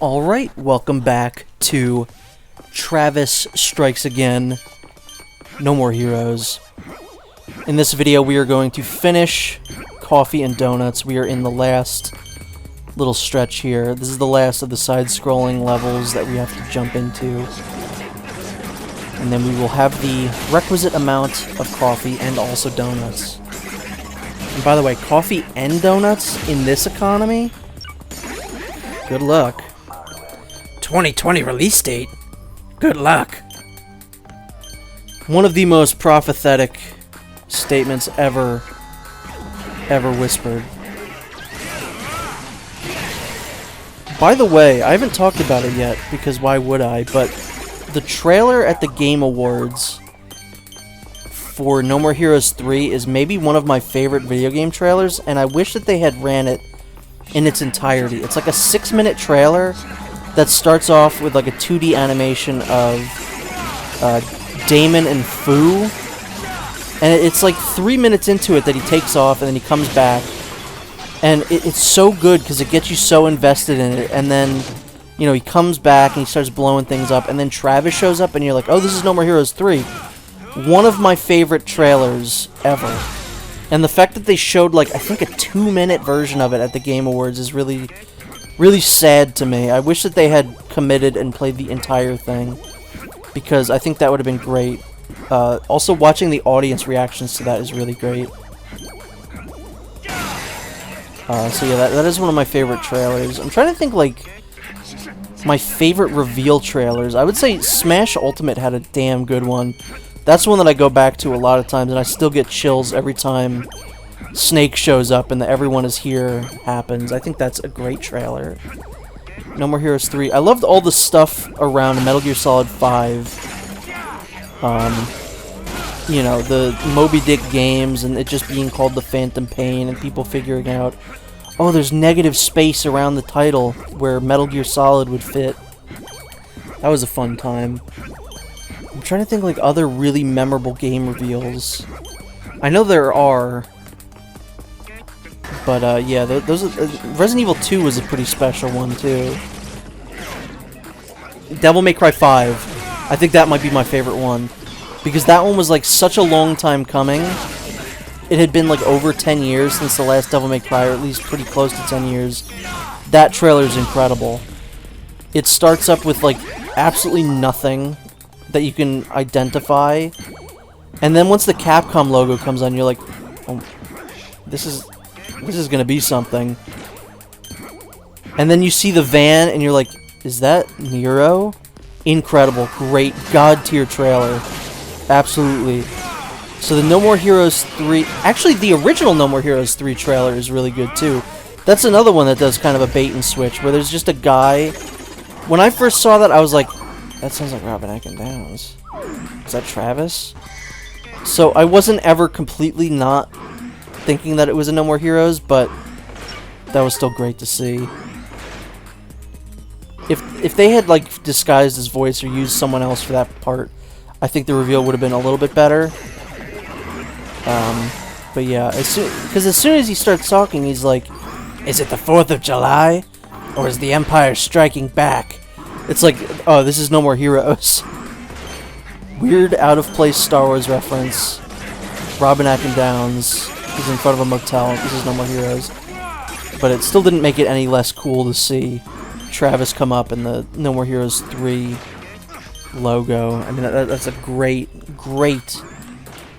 Alright, welcome back to Travis Strikes Again. No More Heroes. In this video we are going to finish Coffee and Donuts. We are in the last little stretch here. This is the last of the side-scrolling levels that we have to jump into. And then we will have the requisite amount of coffee and also donuts. And by the way, coffee and donuts in this economy? Good luck. 2020 release date? Good luck. One of the most prophetic statements ever whispered. By the way, I haven't talked about it yet, because why would I, but the trailer at the Game Awards for No More Heroes 3 is maybe one of my favorite video game trailers, and I wish that they had ran it in its entirety. It's like a 6-minute trailer that starts off with like a 2D animation of Damon and Fu, and it's like 3 minutes into it that he takes off and then he comes back, and it's so good because it gets you so invested in it. And then, you know, he comes back and he starts blowing things up, and then Travis shows up and you're like, oh, this is No More Heroes 3. One of my favorite trailers ever. And the fact that they showed, like, I think a 2-minute version of it at the Game Awards is really sad to me. I wish that they had committed and played the entire thing, because I think that would have been great. Also, watching the audience reactions to that is really great. So yeah, that is one of my favorite trailers. I'm trying to think, like, my favorite reveal trailers. I would say Smash Ultimate had a damn good one. That's one that I go back to a lot of times, and I still get chills every time Snake shows up and the Everyone Is Here happens. I think that's a great trailer. No More Heroes 3. I loved all the stuff around Metal Gear Solid 5. You know, the Moby Dick games, and it just being called The Phantom Pain, and people figuring out, oh, there's negative space around the title where Metal Gear Solid would fit. That was a fun time. I'm trying to think, like, other really memorable game reveals. I know there are, but yeah, those Resident Evil 2 was a pretty special one too. Devil May Cry 5, I think that might be my favorite one, because that one was like such a long time coming. It had been like over 10 years since the last Devil May Cry, or at least pretty close to 10 years. That trailer is incredible. It starts up with like absolutely nothing that you can identify, and then once the Capcom logo comes on, you're like, oh, this is gonna be something. And then you see the van and you're like, is that Nero? Incredible, great, god tier trailer. Absolutely. So the No More Heroes 3, actually the original No More Heroes 3 trailer is really good too. That's another one that does kind of a bait and switch, where there's just a guy. When I first saw that, I was like, that sounds like Robin Downs. Is that Travis? So I wasn't ever completely not thinking that it was a No More Heroes, but that was still great to see. If they had like disguised his voice or used someone else for that part, I think the reveal would have been a little bit better. But yeah, because as soon as he starts talking, he's like, is it the 4th of July? Or is the Empire striking back? It's like, oh, this is No More Heroes. Weird, out-of-place Star Wars reference. Robin Downs is in front of a motel. This is No More Heroes. But it still didn't make it any less cool to see Travis come up in the No More Heroes 3 logo. I mean, that's a great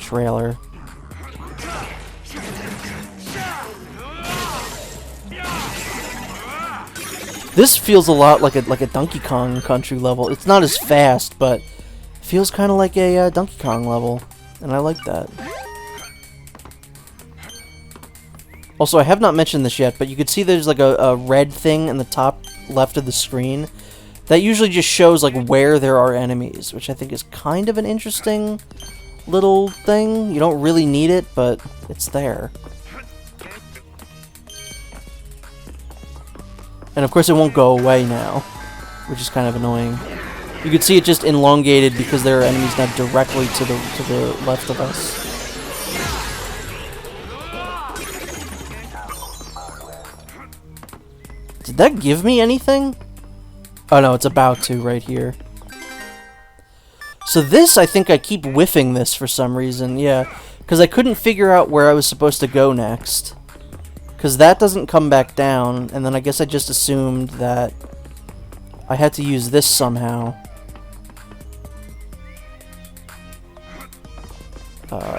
trailer. This feels a lot like a Donkey Kong Country level. It's not as fast, but it feels kind of like a Donkey Kong level, and I like that. Also, I have not mentioned this yet, but you can see there's like a red thing in the top left of the screen. That usually just shows like where there are enemies, which I think is kind of an interesting little thing. You don't really need it, but it's there. And of course it won't go away now, which is kind of annoying. You can see it just elongated because there are enemies now directly to the left of us. Did that give me anything? Oh no, it's about to right here. So this, I think I keep whiffing this for some reason, yeah. Because I couldn't figure out where I was supposed to go next. Because that doesn't come back down, and then I guess I just assumed that I had to use this somehow.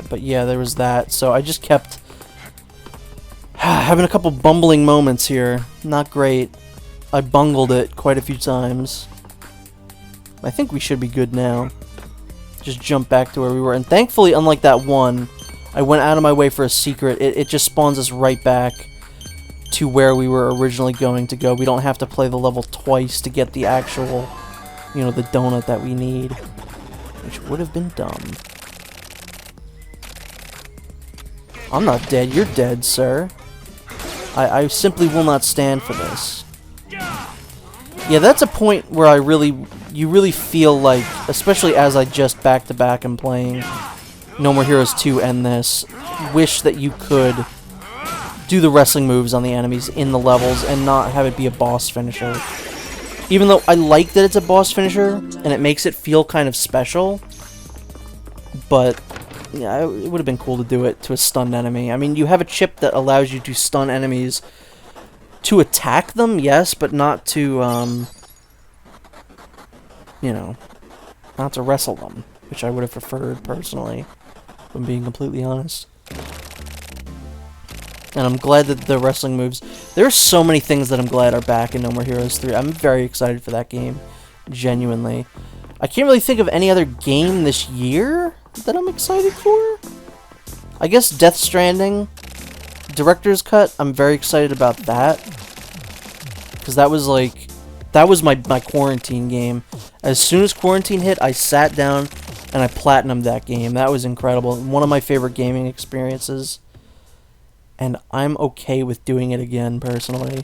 But yeah, there was that. So I just kept having a couple bumbling moments here. Not great. I bungled it quite a few times. I think we should be good now. Just jump back to where we were. And thankfully, unlike that one, I went out of my way for a secret. It just spawns us right back to where we were originally going to go. We don't have to play the level twice to get the actual, you know, the donut that we need. Which would have been dumb. I'm not dead. You're dead, sir. I simply will not stand for this. Yeah, that's a point where you really feel like, especially as I just back-to-back am playing No More Heroes 2 and this, wish that you could do the wrestling moves on the enemies in the levels and not have it be a boss finisher. Even though I like that it's a boss finisher, and it makes it feel kind of special, but yeah, it would have been cool to do it to a stunned enemy. I mean, you have a chip that allows you to stun enemies to attack them, yes, but not to, you know, not to wrestle them, which I would have preferred, personally, if I'm being completely honest. And I'm glad that the wrestling moves... There are so many things that I'm glad are back in No More Heroes 3. I'm very excited for that game, genuinely. I can't really think of any other game this year that I'm excited for. I guess Death Stranding, Director's Cut, I'm very excited about that. Because that was like... That was my quarantine game. As soon as quarantine hit, I sat down and I platinumed that game. That was incredible. One of my favorite gaming experiences. And I'm okay with doing it again, personally.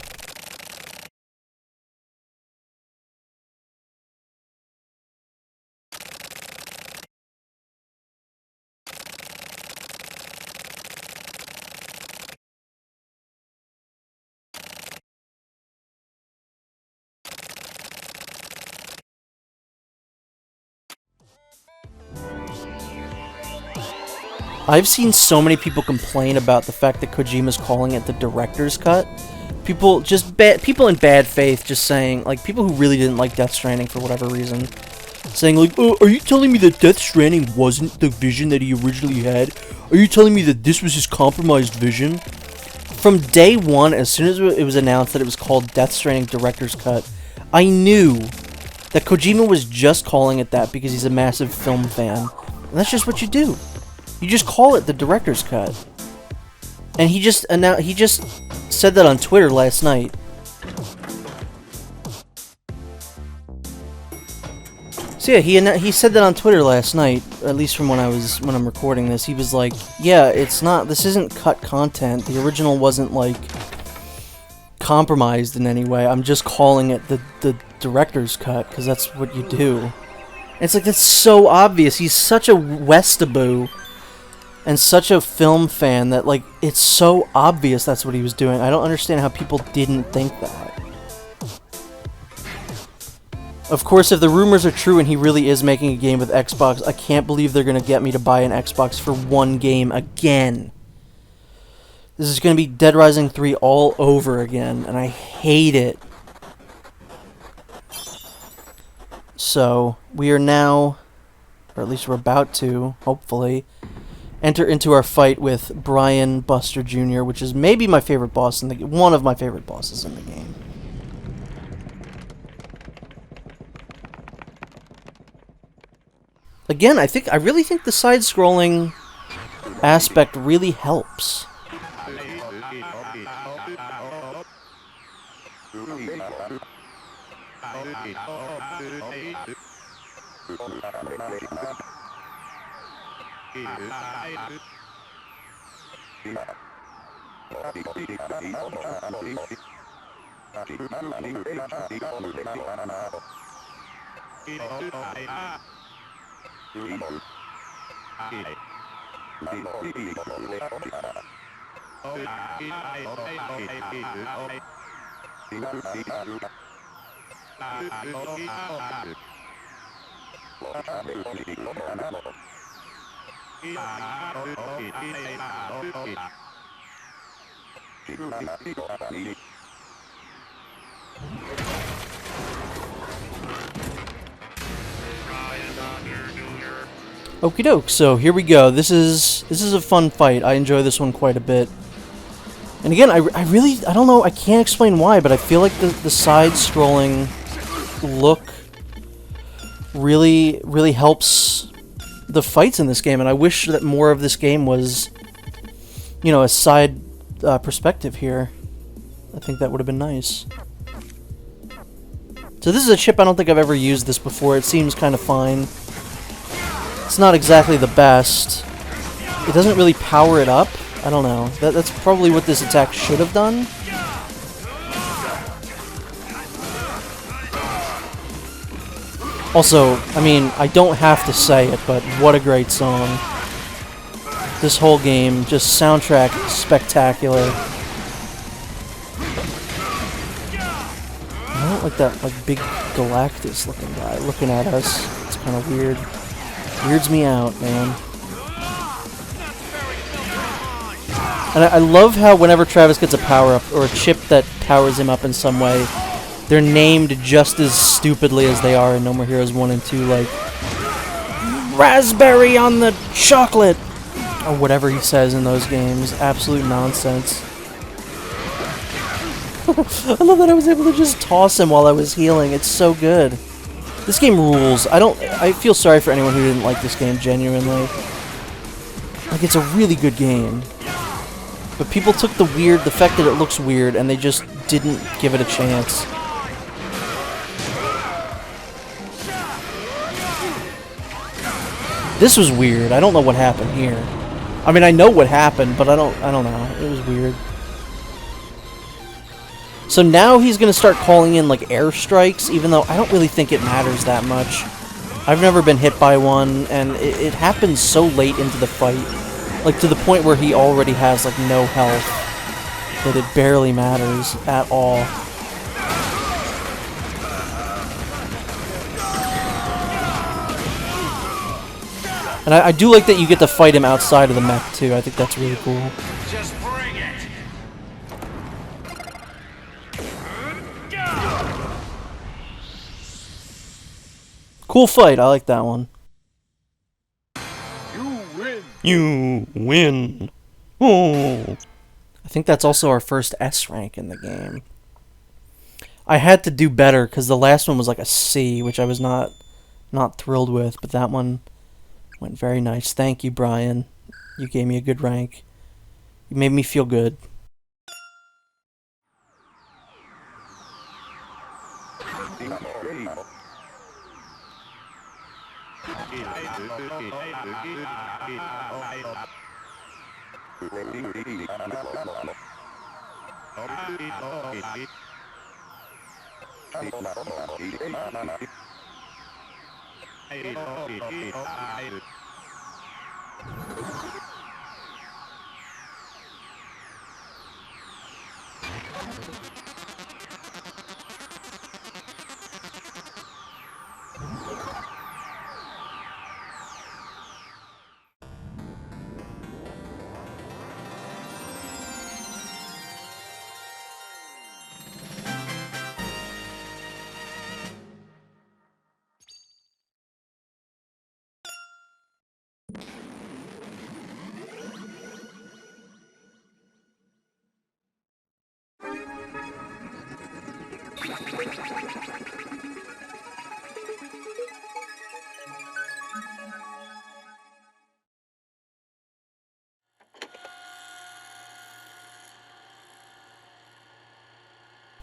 I've seen so many people complain about the fact that Kojima's calling it the director's cut. People in bad faith just saying, like, people who really didn't like Death Stranding for whatever reason, saying like, oh, are you telling me that Death Stranding wasn't the vision that he originally had? Are you telling me that this was his compromised vision? From day one, as soon as it was announced that it was called Death Stranding Director's Cut, I knew that Kojima was just calling it that because he's a massive film fan. And that's just what you do. You just call it the director's cut. And he just said that on Twitter last night. So yeah, he said that on Twitter last night, at least from when I'm recording this. He was like, "Yeah, this isn't cut content. The original wasn't like compromised in any way. I'm just calling it the director's cut because that's what you do." And it's like, that's so obvious. He's such a Westaboo and such a film fan that, like, it's so obvious that's what he was doing. I don't understand how people didn't think that. Of course, if the rumors are true and he really is making a game with Xbox, I can't believe they're going to get me to buy an Xbox for one game again. This is going to be Dead Rising 3 all over again, and I hate it. So, we are now, or at least we're about to, hopefully, enter into our fight with Brian Buster Jr., which is maybe my favorite boss in the game, one of my favorite bosses in the game. Again, I really think the side-scrolling aspect really helps. Okie doke, so here we go. This is a fun fight. I enjoy this one quite a bit. And again, I don't know, I can't explain why, but I feel like the side-scrolling look really helps the fights in this game, and I wish that more of this game was, you know, a side perspective here. I think that would have been nice. So this is a chip I don't think I've ever used this before. It seems kind of fine. It's not exactly the best. It doesn't really power it up. I don't know. That's probably what this attack should have done. Also, I mean, I don't have to say it, but what a great song. This whole game, just soundtrack spectacular. I don't like that like big Galactus looking guy looking at us. It's kind of weird. Weirds me out, man. And I love how whenever Travis gets a power-up, or a chip that powers him up in some way, they're named just as stupidly as they are in No More Heroes 1 and 2, like, raspberry on the chocolate! Or whatever he says in those games. Absolute nonsense. I love that I was able to just toss him while I was healing. It's so good. This game rules. I feel sorry for anyone who didn't like this game, genuinely. Like, it's a really good game. But people took the fact that it looks weird, and they just didn't give it a chance. This was weird. I don't know what happened here. I mean, I know what happened, but I don't know. It was weird. So now he's going to start calling in, like, airstrikes, even though I don't really think it matters that much. I've never been hit by one, and it happens so late into the fight. Like, to the point where he already has, like, no health. That it barely matters at all. And I do like that you get to fight him outside of the mech, too. I think that's really cool. Just bring it. Cool fight. I like that one. You win. You win. Oh. I think that's also our first S rank in the game. I had to do better because the last one was like a C, which I was not thrilled with, but that one went very nice. Thank you, Brian. You gave me a good rank. You made me feel good.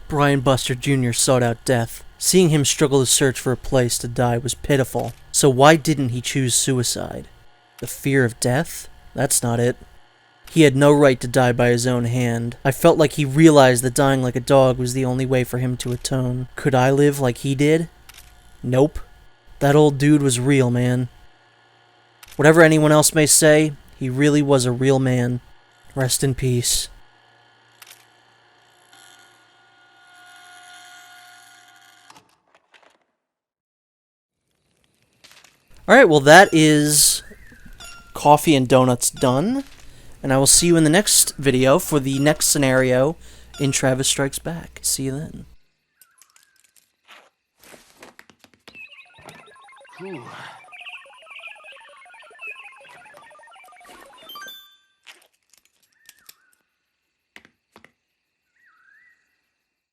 Brian Buster Jr. sought out death. Seeing him struggle to search for a place to die was pitiful. So why didn't he choose suicide? The fear of death? That's not it. He had no right to die by his own hand. I felt like he realized that dying like a dog was the only way for him to atone. Could I live like he did? Nope. That old dude was real, man. Whatever anyone else may say, he really was a real man. Rest in peace. Alright, well that is coffee and donuts done. And I will see you in the next video for the next scenario in Travis Strikes Back. See you then. Whew.